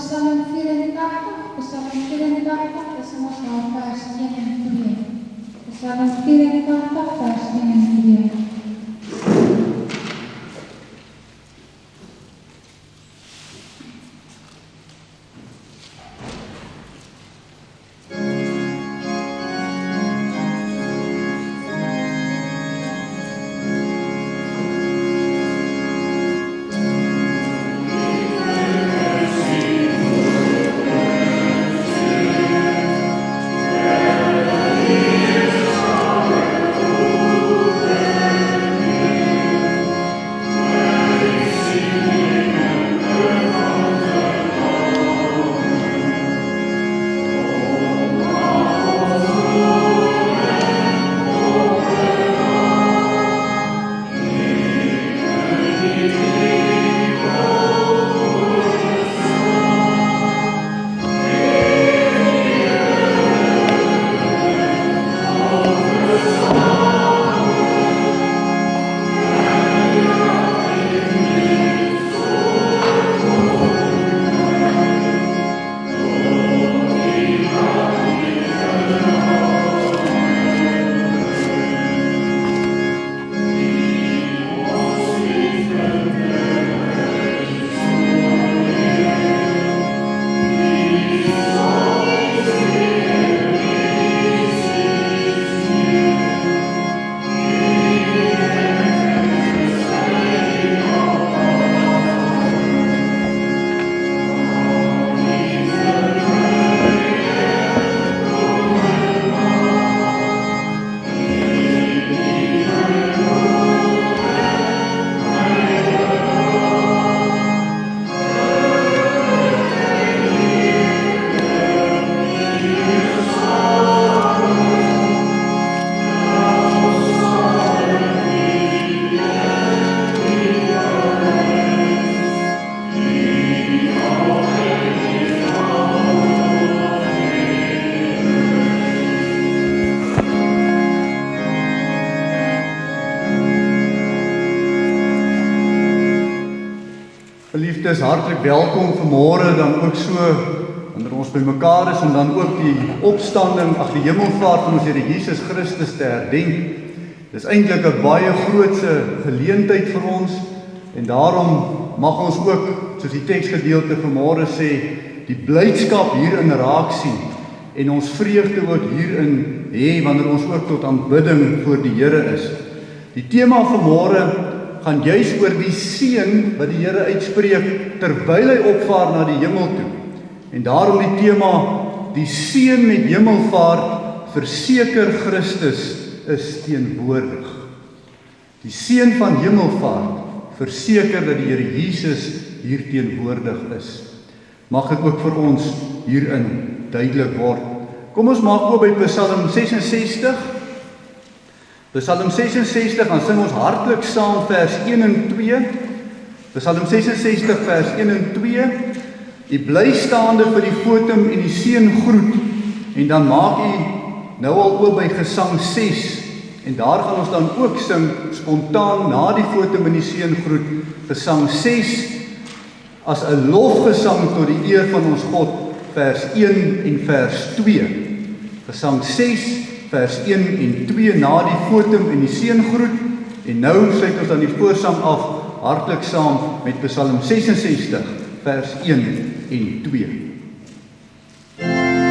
Psalm 84, Psalm 84, dis ons daar vers 1 en 2. Psalm 84, vers 1 en 2. Geliefdes, hartlik welkom vanmôre dan ook so wanneer ons by mekaar is om dan ook die opstanding, die hemelvaart van ons Here Jesus Christus te herdenk. Dis eintlik 'n baie grootse geleentheid vir ons en daarom mag ons ook, soos die teksgedeelte vanmôre sê, die blydskap hierin raak sien en ons vreugde ook hierin hê wanneer ons ook tot aanbidding voor die Here is. Die tema vanmôre gaan juis oor die seën wat die Here uitspreek terwyl hy opvaar na die hemel toe. En daarom die tema, die seën met hemelvaart, verseker Christus is teenwoordig. Die seën van hemelvaart, verseker dat die Here Jesus hier teenwoordig is. Mag dit ook vir ons hierin duidelik word. Kom ons maak oop by Psalm 66. Psalm 66, dan sing ons hartlik saam vers 1 en 2. Psalm 66 vers 1 en 2. U bly staande vir die fotum en die seën groet. En dan maak u nou al oop by Gesang 6. En daar gaan ons dan ook sing spontaan na die fotum en die seën groet. Gesang 6 as 'n lofgesang tot die eer van ons God, vers 1 en vers 2. Gesang 6 vers 1 en 2 na die fotum en die seëngroet. En nou sluit ons dan die voorsang af, hartlik saam met Psalm 66, vers 1 en 2. Sen,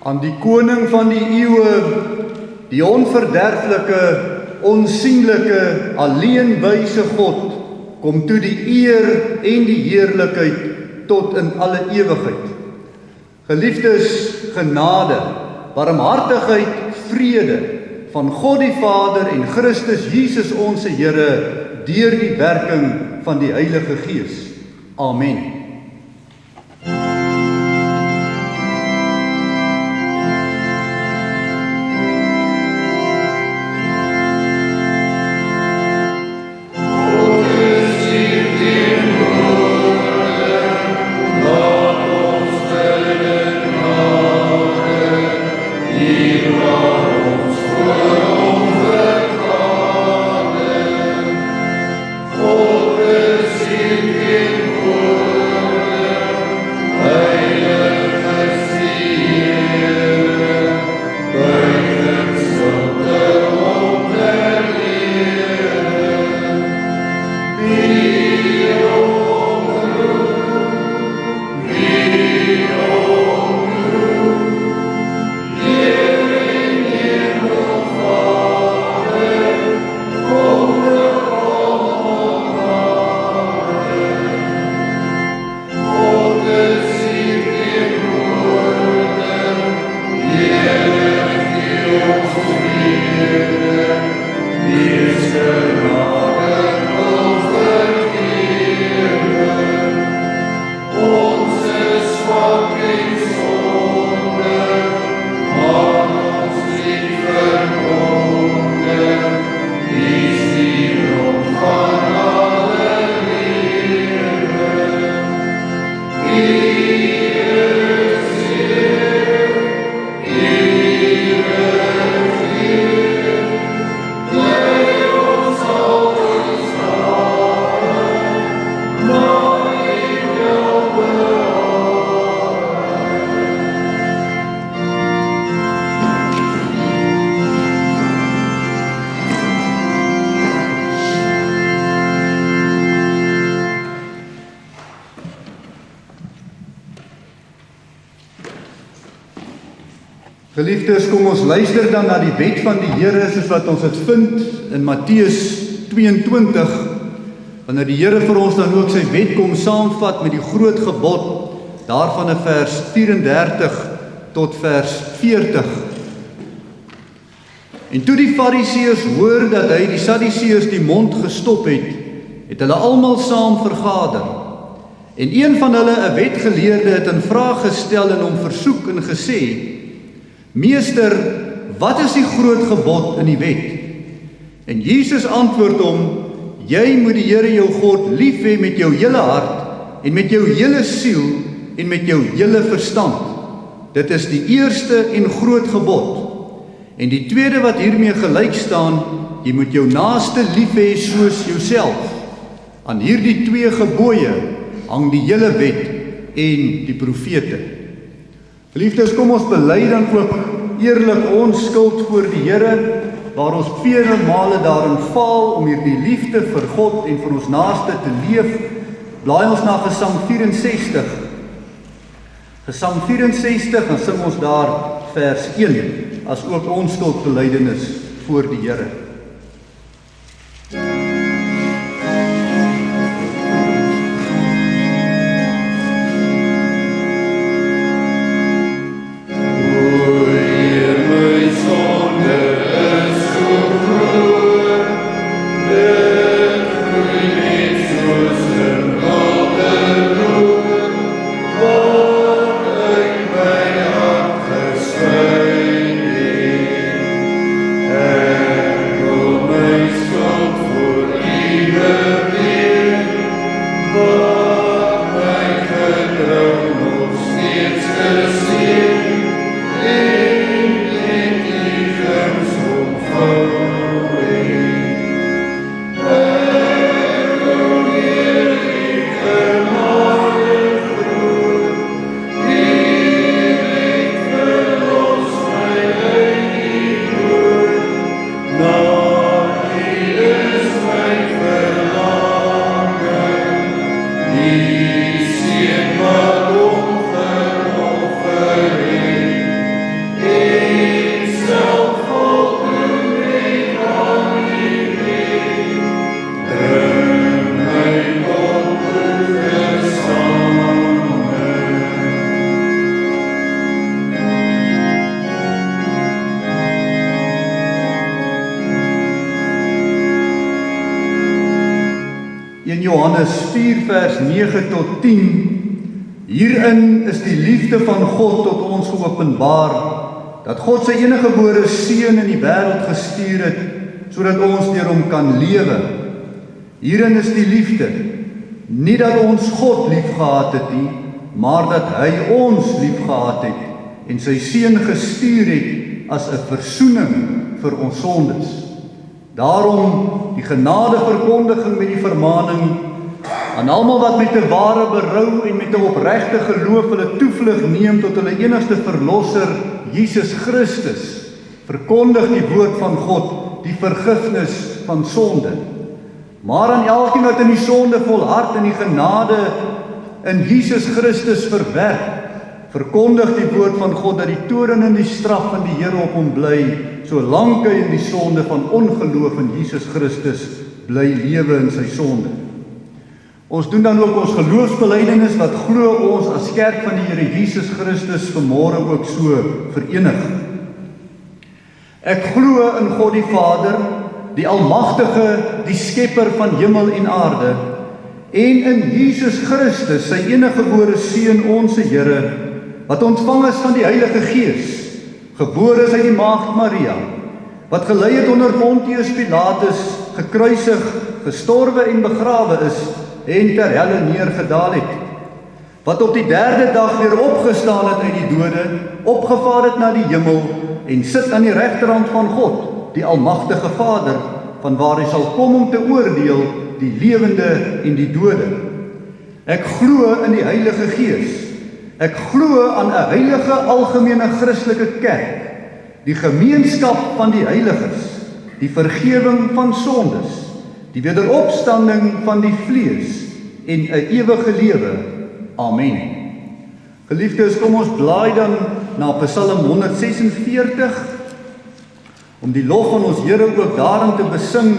aan die koning van die eeue, die onverderflike, onsienlike, alleenwyse God, kom toe die eer en die heerlikheid tot in alle ewigheid. Geliefdes, genade, barmhartigheid, vrede van God die Vader en Christus Jesus onze Here deur die werking van die Heilige Gees. Amen. Geliefdes, kom ons luister dan na die wet van die Here soos wat ons dit vind in Matteus 22, wanneer die Here vir ons dan ook sy wet kom saamvat met die groot gebod, daarvan in vers 34 tot vers 40. En toe die Fariseërs hoor dat hy die Sadduseërs die mond gestop het, het hulle almal saam vergader. En een van hulle, 'n wetgeleerde, het 'n vraag gestel en hom versoek en gesê: Meester, wat is die groot gebod in die wet? En Jesus antwoord hom: Jy moet die Here jou God lief hê met jou hele hart en met jou hele siel en met jou hele verstand. Dit is die eerste en groot gebod. En die tweede wat hiermee gelyk staan, jy moet jou naaste lief hê soos jouself. Aan hierdie twee gebooie hang die hele wet en die profete. Geliefdes, kom ons bely dan ook eerlik ons skuld voor die Here, waar ons vele male daarin faal om hierdie liefde vir God en vir ons naaste te leef. Blaai ons na Gesang 64. Gesang 64, dan sing ons daar vers 1, as ook ons skuldbelydenis voor die Here. Johannes 4 vers 9 tot 10, hierin is die liefde van God tot ons geopenbaar, dat God sy eniggebore Seun in die wêreld gestuur het, sodat ons deur hom kan lewe. Hierin is die liefde, nie dat ons God liefgehad het nie, maar dat hy ons liefgehad het en sy Seun gestuur het as 'n versoening vir ons sondes. Daarom die genadeverkondiging met die vermaning aan almal wat met 'n ware berou en met 'n opregte geloof hulle toevlug neem tot hulle enigste verlosser, Jesus Christus, verkondig die woord van God, die vergifnis van sonde. Maar aan elkeen wat in die sonde volhard en die genade in Jesus Christus verwerp, verkondig die woord van God dat die toorn en die straf van die Here op hom bly, solank hy in die sonde van ongeloof in Jesus Christus bly lewe in sy sonde. Ons doen dan ook ons geloofsbelijdenis wat glo ons as kerk van die Here Jesus Christus vanmôre ook so verenig. Ek glo in God die Vader, die Almagtige, die Skepper van hemel en aarde, en in Jesus Christus, sy eniggebore Seun, onse Here, wat ontvang is van die Heilige Gees, gebore is uit die Maagd Maria, wat gelei het onder Pontius Pilatus, gekruisig, gestorwe en begrawe is, en ter helle neergedaal het, wat op die 3de dag weer opgestaan het uit die dode, opgevaar het na die hemel, en sit aan die regterhand van God, die Almagtige Vader, vanwaar hy sal kom om te oordeel die lewende en die dode. Ek glo in die Heilige Gees. Ek glo aan 'n heilige algemene Christelike kerk, die gemeenskap van die heiliges, die vergewing van sondes, die wederopstanding van die vlees en 'n ewige lewe. Amen. Geliefdes, kom ons blaai dan na Psalm 146, om die lof van ons Here ook daarin te besing.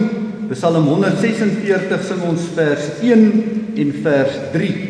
Psalm 146 sing ons vers 1 en vers 3.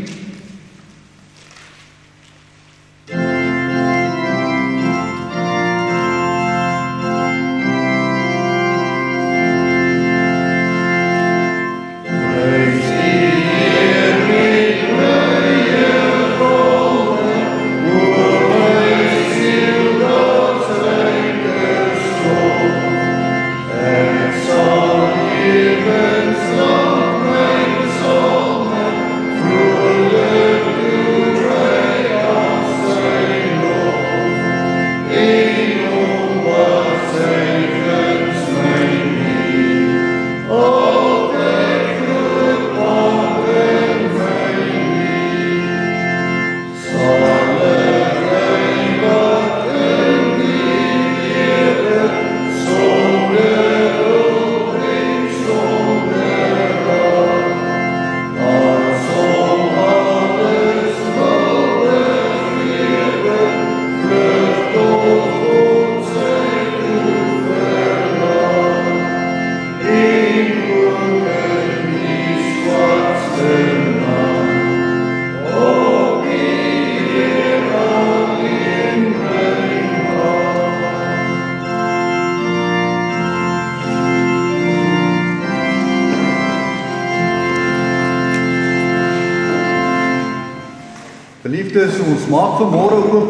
Geliefdes, ons maak vanmôre oop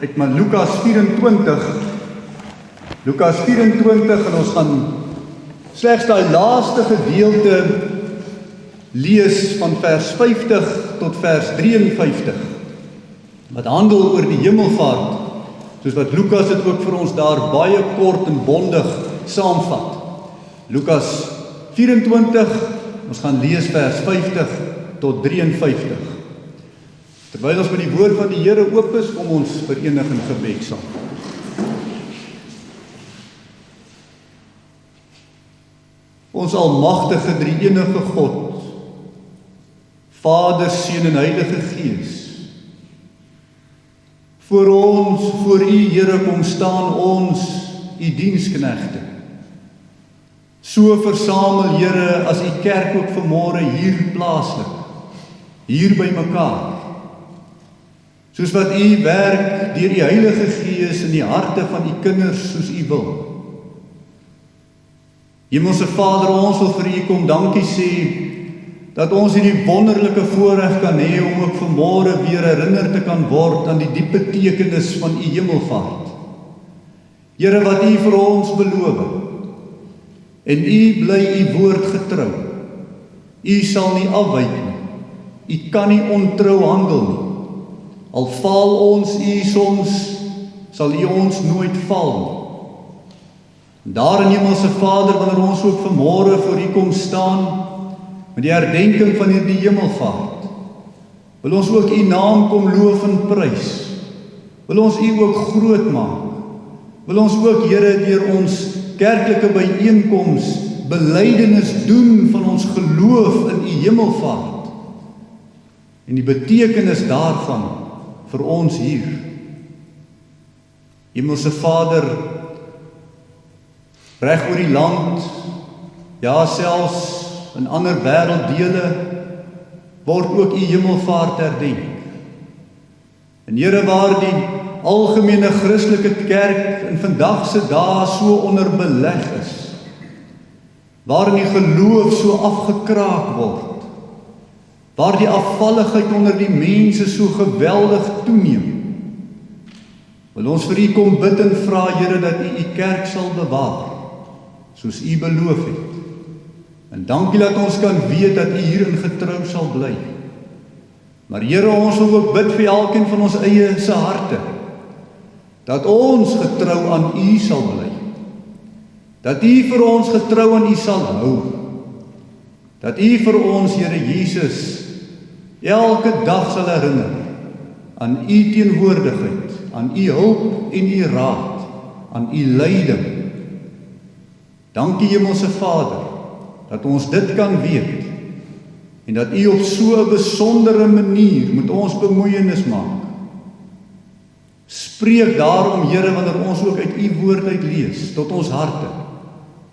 uit Lukas 24. Lukas 24 en ons gaan slegs daai laaste gedeelte lees van vers 50 tot vers 53. Wat handel oor die hemelvaart, soos wat Lukas dit ook vir ons daar baie kort en bondig saamvat. Lukas 24, ons gaan lees vers 50 tot 53. Terwyl ons met die woord van die Here oop is, kom ons verenig in gebed saam. Ons almagtige drie-enige God, Vader, Seun en Heilige Gees, voor U Here kom staan ons, U diensknegte. So versamel, Here, as U kerk ook vanmôre hier plaaslik, hier by mekaar. Soos wat U werk deur die Heilige Gees in die harte van U kinders soos U wil. Hemelse Vader, ons wil vir U kom dankie sê dat ons hierdie wonderlike voorreg kan hê om ook vanmôre weer herinner te kan word aan die diep betekenis van u hemelvaart. Here, wat u vir ons beloof, en u bly u woord getrou. U sal nie afwyk nie. U kan nie ontrou handel nie. Al val ons u soms, sal u ons nooit val nie. Daarin, Hemelse Vader, wanneer ons ook vanmôre voor u kom staan, met die herdenking van hierdie hemelvaart, wil ons ook u naam kom loof en prys. Wil ons u ook groot maak. Wil ons ook, Here, deur ons kerklike byeenkoms belydenis doen van ons geloof in u hemelvaart en die betekenis daarvan vir ons hier. Hemelse Vader, reg oor die land, ja selfs in ander wêrelddele word ook u hemelvaart herdenk. En Here, waar die algemene Christelike kerk in vandag se dae so onder beleg is, waarin die geloof so afgekraak word, waar die afvalligheid onder die mense so geweldig toeneem, wil ons vir u kom bid en vra, Here, dat u u kerk sal bewaar, soos u beloof het. En dankie dat ons kan weet dat u hierin getrou sal bly. Maar Here, ons wil ook bid vir elkeen van ons eie se harte, dat ons getrou aan u sal bly. Dat u vir ons getrou aan u sal hou. Dat u vir ons, Here Jesus, elke dag sal herinner aan u teenwoordigheid, aan u hulp en u raad, aan u leiding. Dankie, Hemelse Vader, dat ons dit kan weet, en dat u op so 'n besondere manier met ons bemoeienis maak. Spreek daarom, Here, wanneer ons ook uit u woord uit lees, tot ons harte,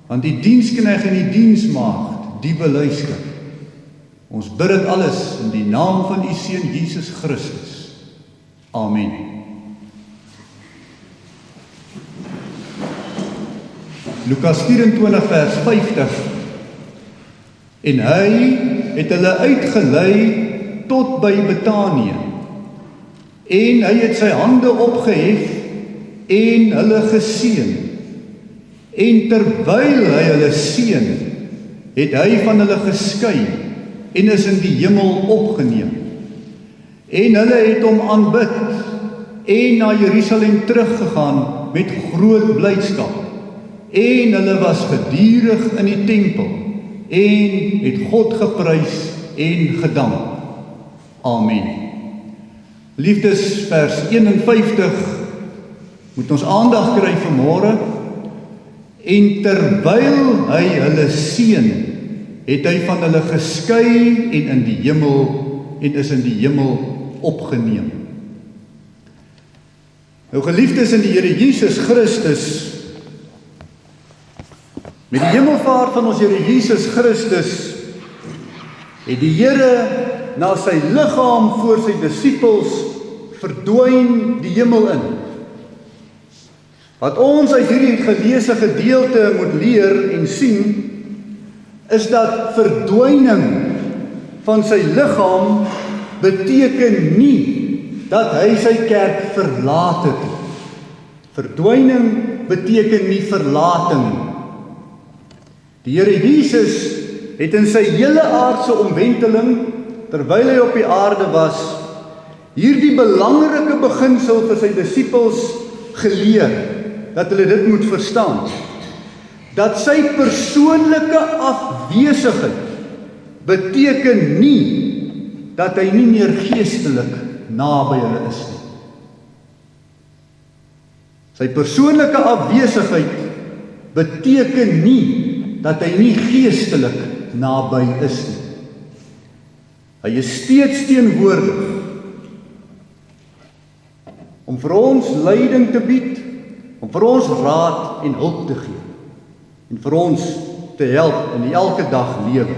want die diensknegt en die diensmaagd, die beluister. Ons bid dit alles in die naam van u Seun Jesus Christus. Amen. Lukas 24 vers 50. En hy het hulle uitgelei tot by Betanië. En hy het sy hande opgehef en hulle geseën. En terwyl hy hulle seën, het hy van hulle geskei en is in die hemel opgeneem. En hulle het hom aanbid en na Jerusalem teruggegaan met groot blydskap. En hulle was gedurig in die tempel en het God geprys en gedank. Amen. Liefdes, vers 51 moet ons aandag kry vanmôre. En terwyl hy hulle seën, het hy van hulle geskei en in die hemel en is in die hemel opgeneem. Nou geliefdes in die Here Jesus Christus, met die hemelvaart van ons Here Jesus Christus, het die Here na sy liggaam voor sy disippels verdwyn die hemel in. Wat ons uit hierdie geleesde gedeelte moet leer en sien, is dat verdwyning van sy liggaam beteken nie dat hy sy kerk verlaat het. Verdwyning beteken nie verlating. Die Here Jesus het in sy hele aardse omwenteling, terwyl hy op die aarde was, hierdie belangrike beginsel vir sy disippels geleer, dat hulle dit moet verstaan, dat sy persoonlike afwesigheid beteken nie dat hy nie meer geestelik naby hulle is nie. Sy persoonlike afwesigheid beteken nie dat hy nie geestelik naby is nie. Hy is steeds teenwoordig om vir ons leiding te bied, om vir ons raad en hulp te gee, en vir ons te help in die elke dag lewe.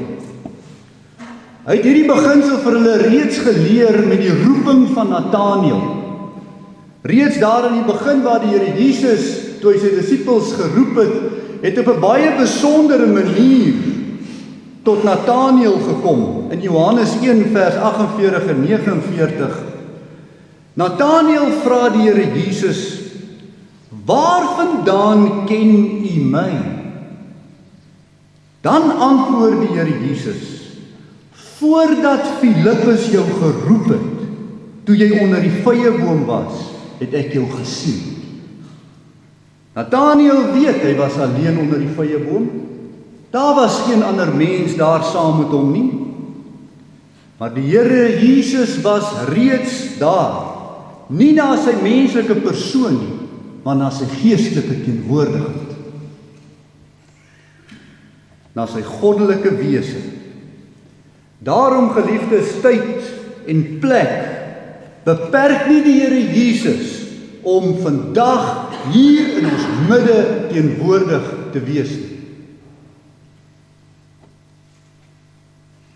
Hy het hierdie beginsel vir hulle reeds geleer met die roeping van Nathanael. Reeds daar in die begin waar die Here Jesus, toe hy sy disippels geroep het op 'n baie besondere manier tot Nathanael gekom in Johannes 1 vers 48 en 49. Nathanael vra die Here Jesus: "Waarvandaan ken U my?" Dan antwoord die Here Jesus: "Voordat Filippus jou geroep het, toe jy onder die vyeboom was, het ek jou gesien." Nathanael weet hy was alleen onder die vyeboom. Daar was geen ander mens daar saam met hom nie. Maar die Here Jesus was reeds daar. Nie na sy menslike persoon nie, maar na sy geestelike teenwoordigheid. Na sy goddelike wese. Daarom, geliefdes, tyd en plek beperk nie die Here Jesus om vandag hier in ons midde teenwoordig te wees nie.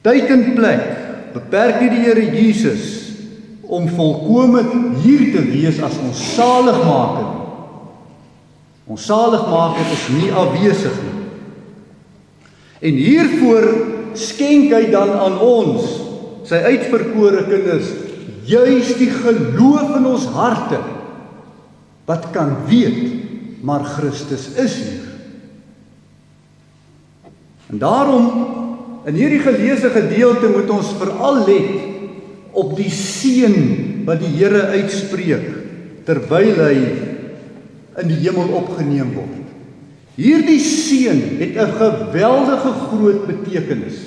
Tyd en plek beperk nie die Here Jesus om volkome hier te wees as ons saligmaker. Ons saligmaker is nie afwesig nie. En hiervoor skenk hy dan aan ons, sy uitverkore kinders, juis die geloof in ons harte, wat kan weet, maar Christus is hier. En daarom, in hierdie geleesde gedeelte moet ons veral let op die seën wat die Here uitspreek terwyl hy in die hemel opgeneem word. Hierdie seën het 'n geweldige groot betekenis.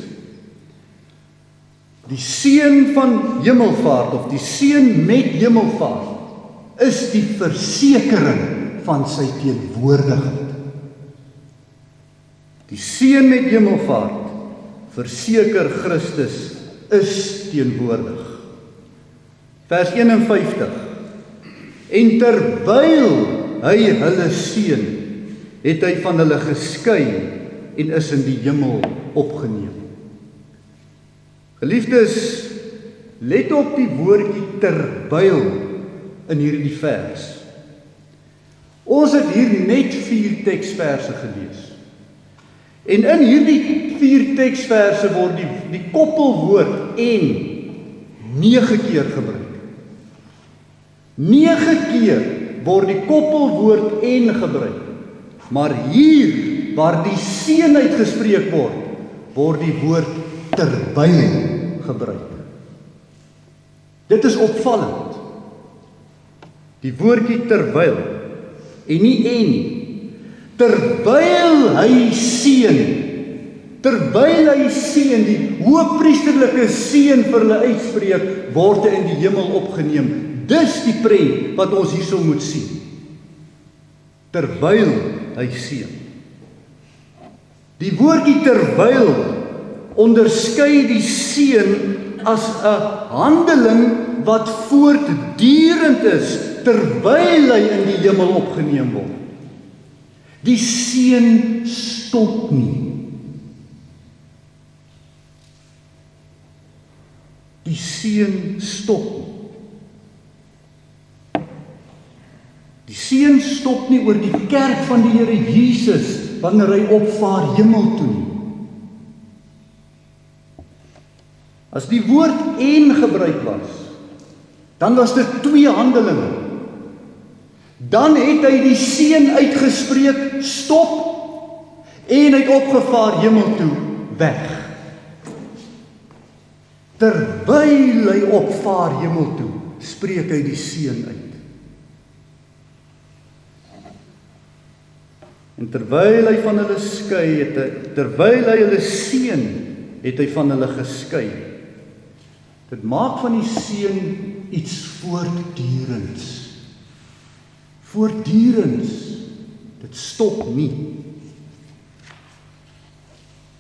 Die seën van hemelvaart of die seën met hemelvaart is die versekering van sy teenwoordigheid. Die seën met hemelvaart verseker Christus is teenwoordig. Vers 51. En terwyl hy hulle seën, het hy van hulle geskei en is in die hemel opgeneem. Geliefdes, let op die woordjie terwyl in hierdie vers. Ons het hier net 4 teksverse gelees. En in hierdie 4 teksverse word die koppelwoord en 9 keer gebruik. 9 keer word die koppelwoord en gebruik. Maar hier, waar die seën uitgespreek word, word die woord terwyl gebruik. Dit is opvallend. Die woordjie terwyl, en nie en nie. Terwyl hy seën, die hoëpriesterlike seën vir hulle uitspreek, word hy in die hemel opgeneem. Dis die prent wat ons hierso moet sien. Terwyl hy seën. Die woordjie terwyl onderskei die seën as 'n handeling wat voortdurend is terwyl hy in die hemel opgeneem word. Die seën stop nie. Die seën stop nie. Die seën stop nie oor die kerk van die Here Jesus wanneer hy opvaar hemel toe nie. As die woord en gebruik was, dan was dit 2 handelinge. Dan het hy die seën uitgespreek, stop, en hy het opgevaar hemel toe, weg. Terwyl hy opvaar hemel toe, spreek hy die seën uit. En terwyl hy van hulle skei, terwyl hy hulle seën, het hy van hulle geskei. Dit maak van die seën iets voortdurends. Voortdurends. Dit stop nie.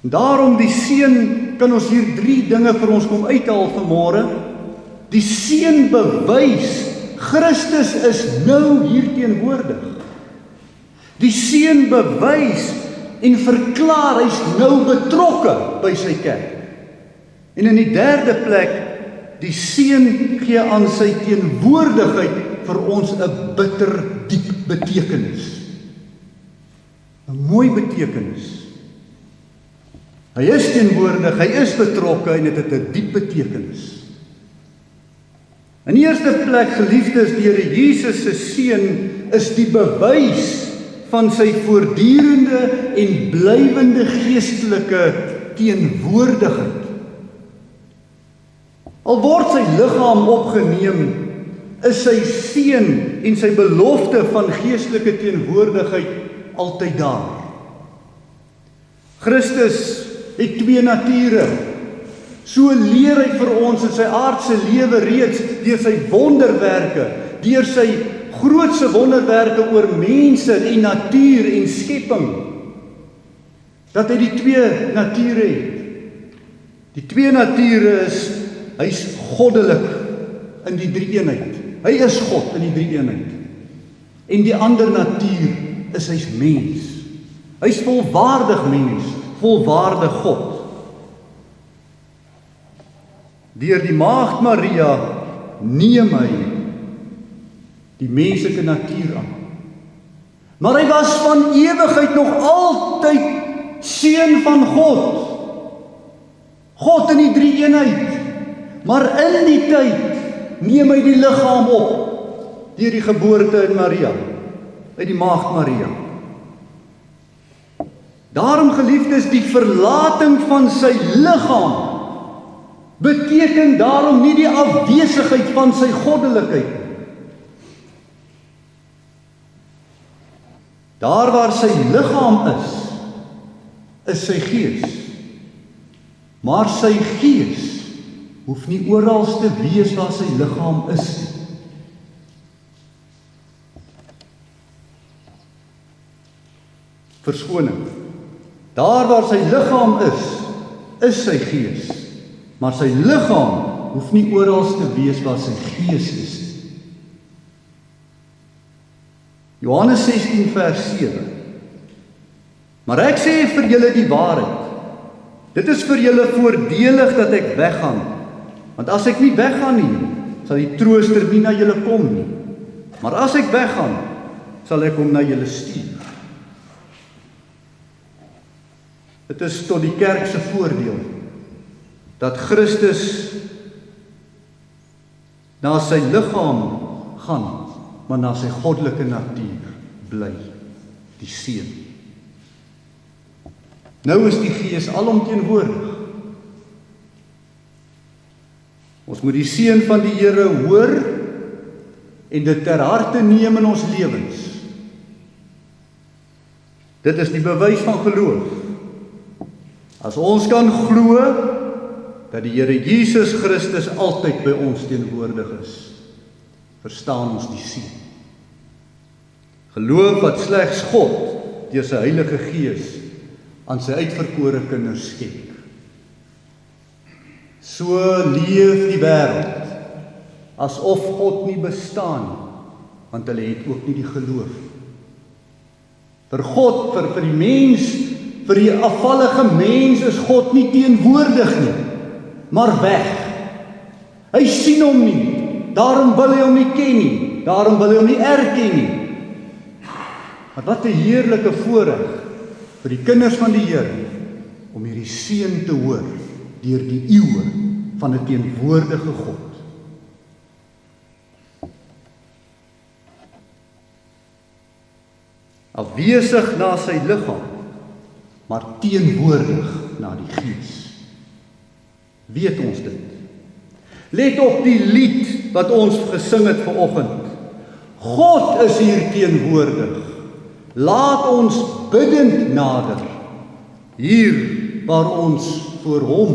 Daarom die seën, kan ons hier 3 dinge vir ons kom uithaal vanmôre. Die seën bewys, Christus is nou hier teenwoordig. Die seën bewys en verklaar, hy's nou betrokke by sy kerk. En in die 3de plek, die seën gee aan sy teenwoordigheid vir ons 'n bitter diep betekenis. 'n mooi betekenis. Hy is teenwoordig, hy is betrokke en dit het 'n diep betekenis. In die eerste plek, geliefdes, die Here Jesus se seun is die bewys van sy voortdurende en blywende geestelike teenwoordigheid. Al word sy liggaam opgeneem, is sy seën en sy belofte van geestelike teenwoordigheid altyd daar. Christus het twee nature. So leer hy vir ons in sy aardse lewe reeds deur sy wonderwerke, deur sy grootse wonderwerke oor mense en natuur en skepping, dat hy die twee nature het. Die twee nature is, hy's goddelik in die drie-eenheid. Hy is God in die drie-eenheid. En die ander natuur is hy's mens. Hy's volwaardig mens, volwaardig God. Deur die maagd Maria neem hy die menslike natuur aan. Maar hy was van ewigheid nog altyd seun van God. God in die drie-eenheid. Maar in die tyd neem hy die liggaam op deur die geboorte in Maria, uit die maagd Maria. Daarom, geliefdes, die verlating van sy liggaam beteken daarom nie die afwesigheid van sy goddelikheid. Daar waar sy liggaam is sy gees. Maar sy gees hoef nie oral te wees waar sy liggaam is nie. Verskoning. Daar waar sy liggaam is sy gees. Maar sy liggaam hoef nie oral te wees waar sy gees is nie. Johannes 16 vers 7. Maar ek sê vir julle die waarheid. Dit is vir julle voordelig dat ek weggaan. Want as ek nie weggaan nie, sal die trooster nie na julle kom nie. Maar as ek weggaan, sal ek hom na julle stuur. Dit is tot die kerk se voordeel dat Christus na sy liggaam gaan, maar na sy goddelike natuur bly, die seun. Nou is die Gees alomteenwoordig. Ons moet die seën van die Here hoor en dit ter harte neem in ons lewens. Dit is die bewys van geloof. As ons kan glo dat die Here Jesus Christus altyd by ons teenwoordig is, verstaan ons die seën. Geloof wat slegs God deur sy Heilige Gees aan sy uitverkore kinders skenk. So leef die wêreld asof God nie bestaan nie, want hulle het ook nie die geloof. Vir God, vir die mens, vir die afvallige mens is God nie teenwoordig nie, maar weg. Hy sien hom nie, daarom wil hy hom nie ken nie, daarom wil hy hom nie erken nie. Maar wat 'n heerlike voorreg vir die kinders van die Here om hierdie seën te hoor deur die eeue van 'n teenwoordige God. Afwesig na sy liggaam, maar teenwoordig na die Gees. Weet ons dit? Let op die lied wat ons gesing het vanoggend. God is hier teenwoordig. Laat ons bidend nader, hier waar ons voor hom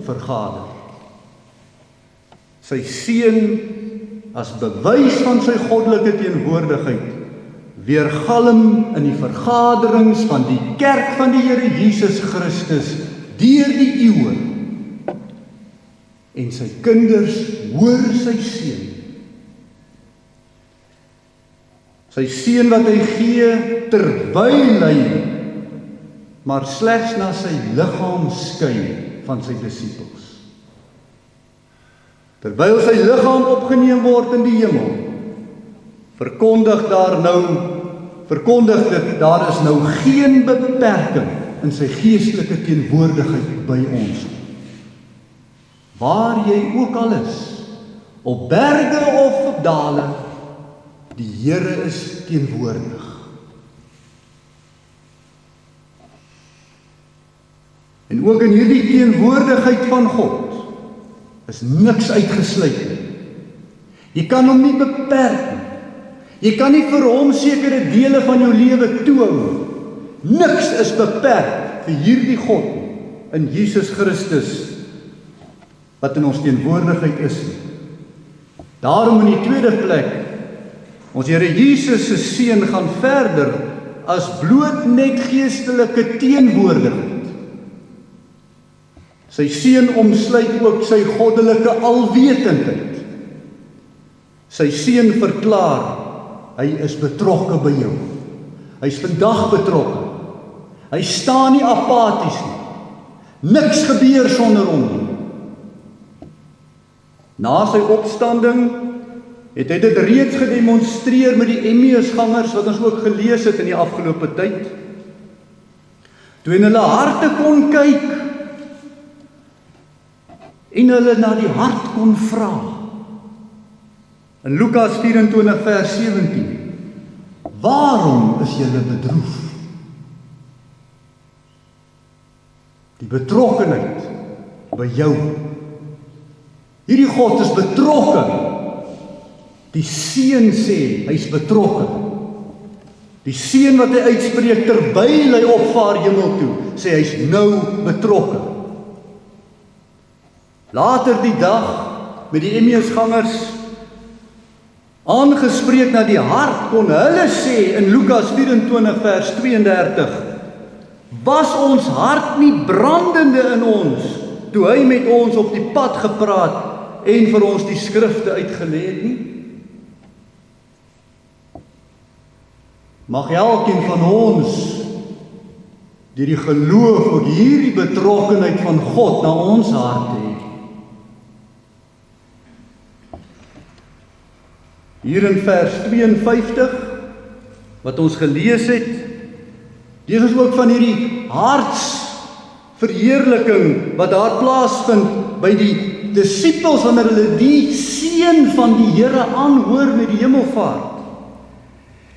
vergader. Sy seën as bewys van sy goddelike teenwoordigheid weergalm in die vergaderings van die kerk van die Here Jesus Christus deur die eeue. En sy kinders hoor sy seën. Sy seën wat hy gee terwyl hy maar slegs na sy liggaam skyn van sy disippels. Terwyl sy liggaam opgeneem word in die hemel, verkondig dit, daar is nou geen beperking in sy geestelike teenwoordigheid by ons. Waar jy ook al is, op berge of op dale, die Here is teenwoordig. En ook in hierdie teenwoordigheid van God, is niks uitgesluit nie. Jy kan hom nie beperk nie. Jy kan nie vir hom sekere dele van jou lewe toehou. Niks is beperk vir hierdie God in Jesus Christus wat in ons teenwoordigheid is. Daarom in die tweede plek, ons Here Jesus se seën gaan verder as bloot net geestelike teenwoordigheid. Sy seën omsluit ook sy goddelike alwetendheid. Sy seën verklaar, hy is betrokke by jou. Hy is vandag betrokke. Hy staan nie apaties nie. Niks gebeur sonder hom nie. Na sy opstanding het hy dit reeds gedemonstreer met die Emmausgangers wat ons ook gelees het in die afgelope tyd. Toe in hulle harte kon kyk en hulle na die hart kon vra. In Lukas 24 vers 17. Waarom is julle bedroef? Die betrokkenheid by jou. Hierdie God is betrokke. Die Seun sê, hy's betrokke. Die Seun wat hy uitspreek terwyl hy opvaar hemel toe, sê hy's nou betrokke. Later die dag, met die Emmausgangers, aangespreek na die hart, kon hulle sê in Lukas 24 vers 32, was ons hart nie brandende in ons, toe hy met ons op die pad gepraat en vir ons die skrifte uitgelê het nie? Mag elkeen van ons deur die geloof ook hierdie betrokkenheid van God na ons hart hê. Hier in vers 52, wat ons gelees het, lees ons ook van hierdie hartsverheerliking wat daar plaasvind by die disippels wanneer hulle die seën van die Here aanhoor met die hemelvaart.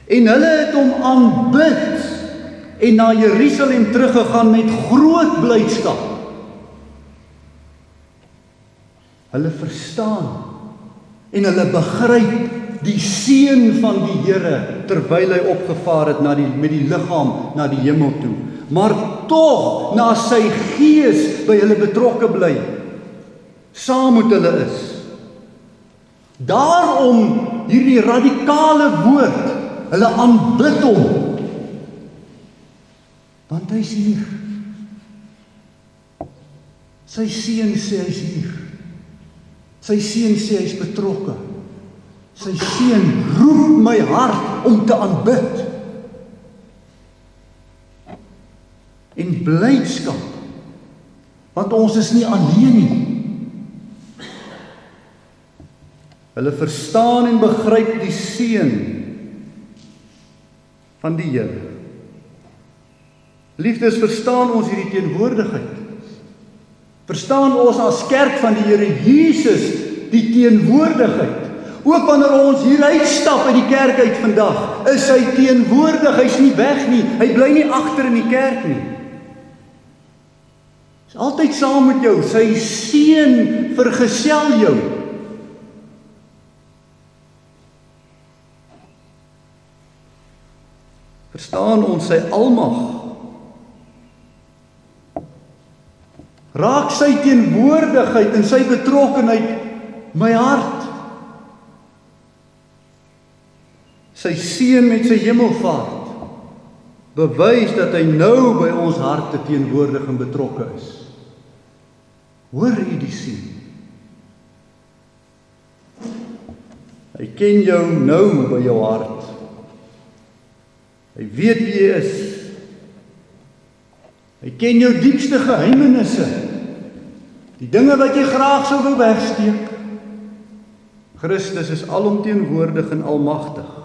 En hulle het hom aanbid en na Jerusalem teruggegaan met groot blydskap. Hulle verstaan en hulle begryp die seën van die Here terwyl hy opgevaar het met die liggaam na die hemel toe. Maar tog na sy gees by hulle betrokke bly. Saam met hulle is. Daarom hierdie radikale woord, hulle aanbid hom. Want hy is hier. Sy seun sê hy is hier. Sy seun sê hy is betrokke. Sy seun roep my hart om te aanbid. En blydskap, want ons is nie alleen nie. Hulle verstaan en begryp die seën van die Here. Liefdes, verstaan ons hierdie teenwoordigheid? Verstaan ons as kerk van die Here Jesus die teenwoordigheid? Ook wanneer ons hier uitstap uit die kerk uit vandag, is hy teenwoordig, hy's nie weg nie, hy bly nie agter in die kerk nie. Hy's altyd saam met jou, sy seën vergesel jou. Verstaan ons sy almag? Raak sy teenwoordigheid en sy betrokkenheid my hart? Sy seën met sy hemelvaart bewys dat hy nou by ons harte teenwoordig en betrokke is. Hoor u die seën? Hy ken jou nou by jou hart. Hy weet wie jy is. Hy ken jou diepste geheimenisse. Die dinge wat jy graag sou wou wegsteek. Christus is alomteenwoordig en almagtig.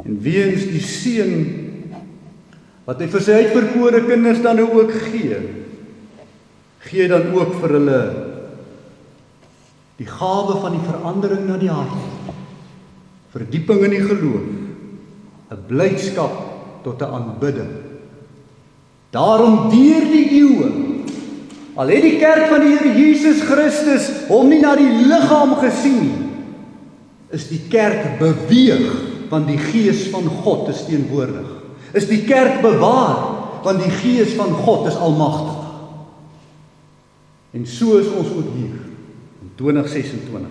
En weens die seën wat hy vir sy uitverkore kinders dan nou ook gee, gee dan ook vir hulle die gawe van die verandering na die hart, verdieping in die geloof, 'n blydskap tot 'n aanbidding. Daarom deur die eeue, al het die kerk van die Here Jesus Christus hom nie na die liggaam gesien nie, is die kerk beweeg, want die Gees van God is teenwoordig. Is die kerk bewaar, want die Gees van God is almagtig. En so is ons ook hier, in 2026,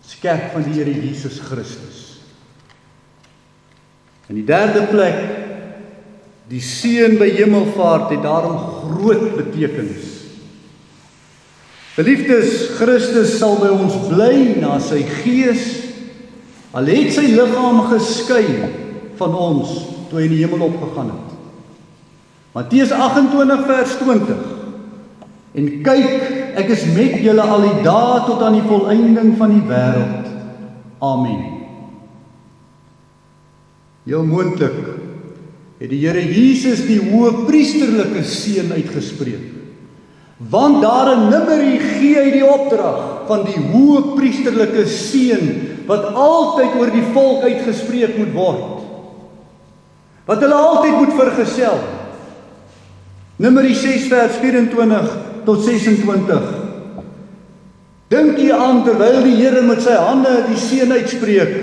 as kerk van die Here Jesus Christus. In die derde plek, die seën by hemelvaart het daarom groot betekenis. Geliefdes, Christus sal by ons bly na sy Gees, al het sy liggaam geskei van ons toe hy in die hemel opgegaan het. Matteus 28 vers 20. En kyk, ek is met julle al die dae tot aan die volëinding van die wêreld. Amen. Heel moontlik het die Here Jesus die hoë priesterlike seën uitgespreek. Want daar in Numeri gee hy die opdrag van die hoë priesterlike seën wat altyd oor die volk uitgespreek moet word. Wat hulle altyd moet vergesel. Numeri 6 vers 24 tot 26. Dink jy aan terwyl die Here met sy hande die seën uitspreek.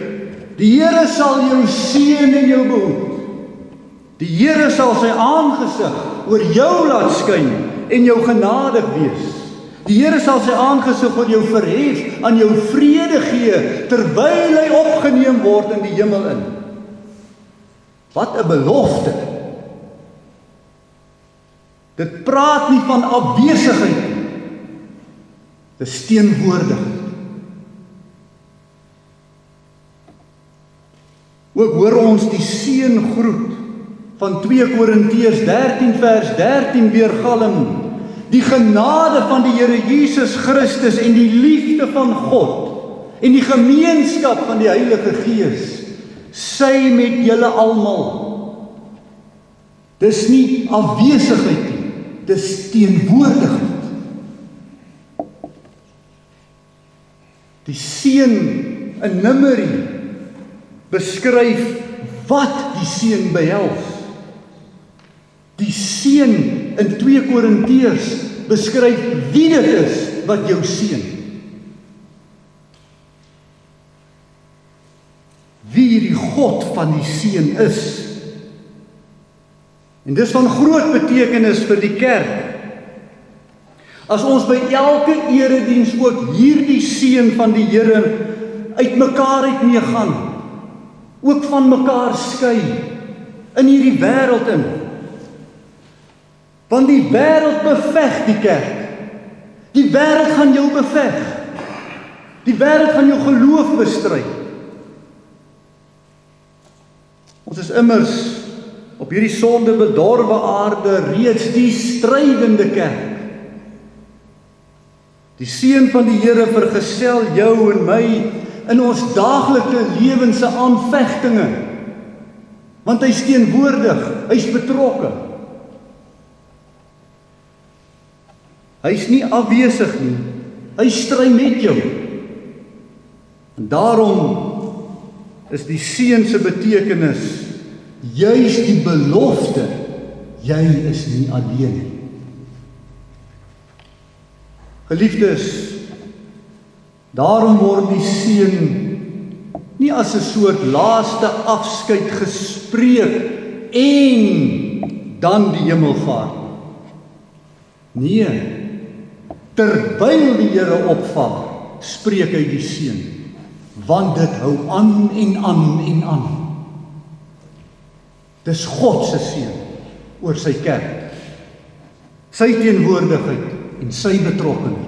Die Here sal jou seën en jou behoed. Die Here sal sy aangesig oor jou laat skyn en jou genadig wees. Die Here sal sy aangesig oor jou verhef, aan jou vrede gee, terwyl hy opgeneem word in die hemel in. Wat 'n belofte. Dit praat nie van afwesigheid nie. Dit is teenwoordigheid. Ook hoor ons die seëngroet van 2 Korintiërs 13 vers 13 weergalm. Die genade van die Here Jesus Christus en die liefde van God en die gemeenskap van die Heilige Gees sy met julle almal. Dis nie afwesigheid nie, dis teenwoordigheid. Die seën in Numeri beskryf wat die seën behels. Die seën in 2 Korintiërs beskryf wie dit is wat jou seën. Wie die God van die seën is. En dis van groot betekenis vir die kerk. As ons by elke erediens ook hierdie seën van die Here uitmekaar uit mee gaan, ook van mekaar skei, in hierdie wêreld in. Want die wêreld beveg die kerk. Die wêreld gaan jou beveg. Die wêreld gaan jou geloof bestry. Ons is immers op hierdie sonde bedorwe aarde reeds die strydende kerk. Die seën van die Here vergesel jou en my in ons daaglikse lewens se aanvegtinge. Want hy's teenwoordig, hy's betrokke. Hy's nie afwesig nie, hy stry met jou. En daarom is die seën se betekenis juis die belofte, jy is nie alleen nie. Geliefdes, daarom word die seën nie as 'n soort laaste afskeid gespreek en dan die hemelvaart. Nee, terwyl die Here opvaar, spreek hy die seën, want dit hou aan en aan en aan. Dis God se seën oor sy kerk, sy teenwoordigheid en sy betrokkenheid.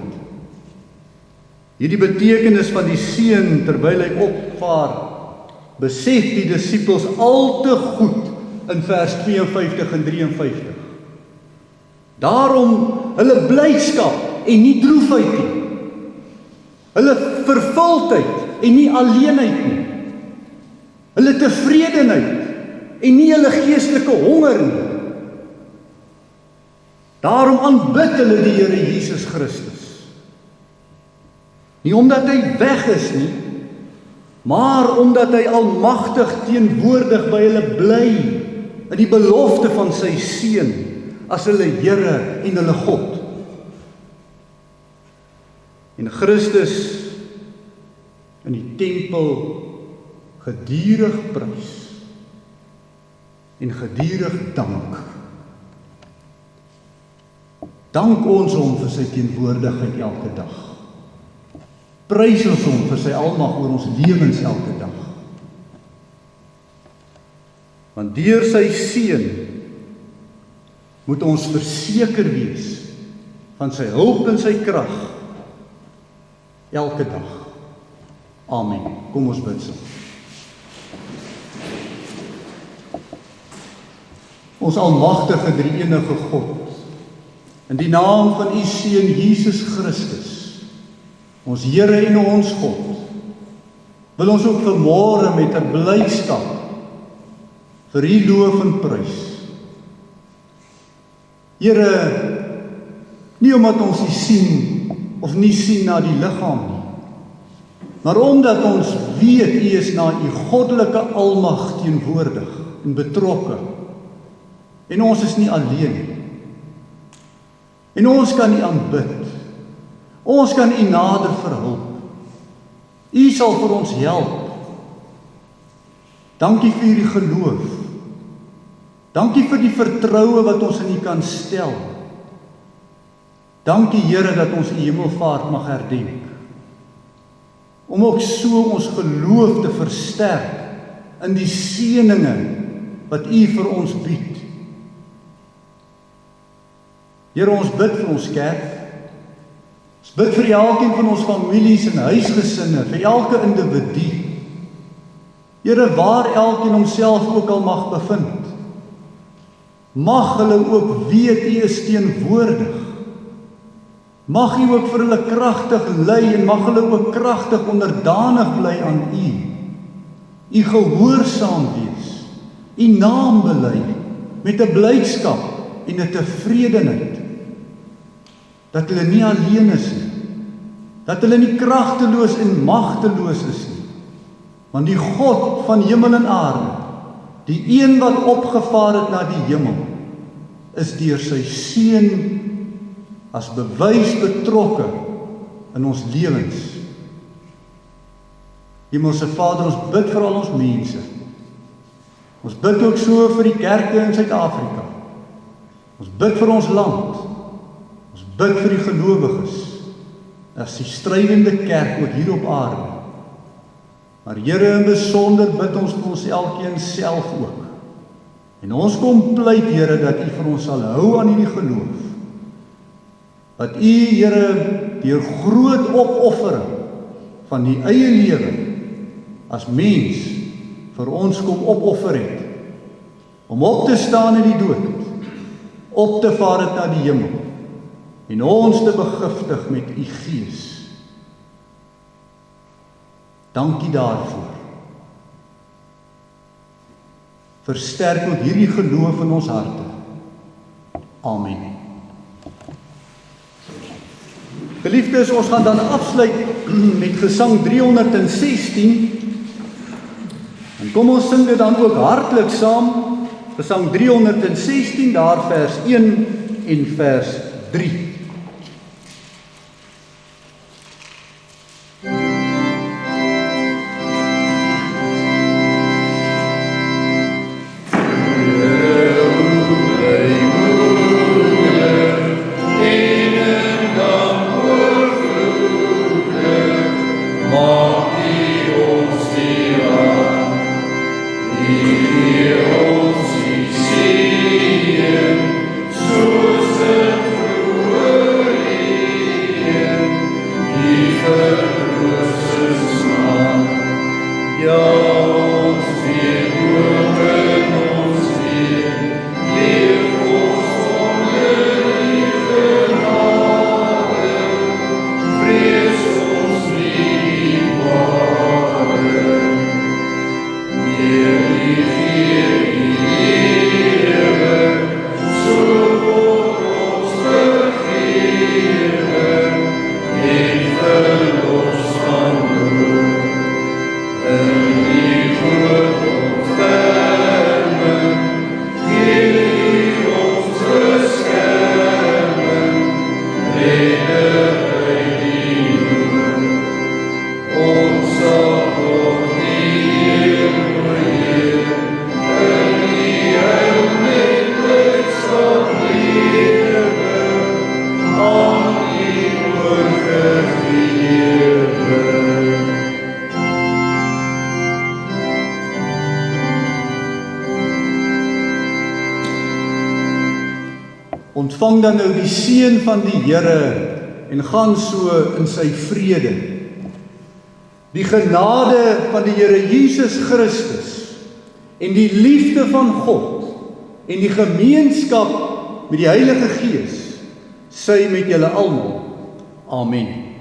Hierdie betekenis van die seën terwyl hy opvaar, besef die disippels al te goed in vers 52 en 53. Daarom hulle blydskap en nie droefheid nie. Hulle vervuldheid en nie alleenheid nie. Hulle tevredenheid en nie hulle geestelike honger nie. Daarom aanbid hulle die Here Jesus Christus. Nie omdat hy weg is nie, maar omdat hy almagtig teenwoordig by hulle bly, in die belofte van sy Seun, as hulle Here en hulle God. En Christus in die tempel gedurig prys en gedurig dank. Dank ons hom vir sy teenwoordigheid elke dag. Prys ons hom vir sy almag oor ons lewens elke dag. Want deur sy Seun moet ons verseker wees van sy hulp en sy krag elke dag. Amen. Kom ons bid saam. Ons almagtige drie-enige God, in die naam van u Seun Jesus Christus, ons Here en ons God, wil ons ook vanmôre met 'n blydskap vir u loof en prys. Here, nie omdat ons u sien of nie sien na die liggaam nie, maar omdat ons weet u is na u goddelike almag teenwoordig en betrokke. En ons is nie alleen nie. En ons kan u aanbid. Ons kan u nader verhulp. U sal vir ons help. Dankie vir die geloof. Dankie vir die vertroue wat ons in u kan stel. Dankie Here dat ons u hemelvaart mag herdenk. Om ook so ons geloof te versterk in die seëninge wat u vir ons bied. Here, ons bid vir ons kerk. Ons bid vir elkeen van ons families en huisgesinne, vir elke individu. Here, waar elkeen homself ook al mag bevind, mag hulle ook weet u is teenwoordig. Mag u ook vir hulle kragtig lei en mag hulle ook kragtig onderdanig bly aan u. U gehoorsaam wees, u naam bely met 'n blydskap en 'n tevredenheid. Dat hulle nie alleen is nie, dat hulle nie kragteloos en magteloos is nie, want die God van hemel en aarde, die een wat opgevaar het na die hemel, is deur sy Seun as bewys betrokke in ons lewens. Hemelse Vader, ons bid vir al ons mense. Ons bid ook so vir die kerke in Suid-Afrika. Ons bid vir ons land. Ons bid vir die gelowiges, as die strydende kerk ook hier op aarde. Maar Here, in besonder bid ons vir ons elkeen self ook. En ons kom pleit, Here, dat u vir ons sal hou aan hierdie geloof. Dat u, Here, deur groot opoffering van die eie lewe as mens vir ons kom opoffer het, om op te staan in die dood, op te vaar het na die hemel, en ons te begiftig met u Gees. Dankie daarvoor. Versterk ook hierdie geloof in ons harte. Amen. Geliefdes, ons gaan dan afsluit met gesang 316. En kom ons sing dit dan ook hartlik saam. Gesang 316, daar vers 1 en vers 3. Soos 'n vroue ontvang dan nou die seën van die Here en gaan so in sy vrede. Die genade van die Here Jesus Christus en die liefde van God en die gemeenskap met die Heilige Gees sy met julle almal. Amen.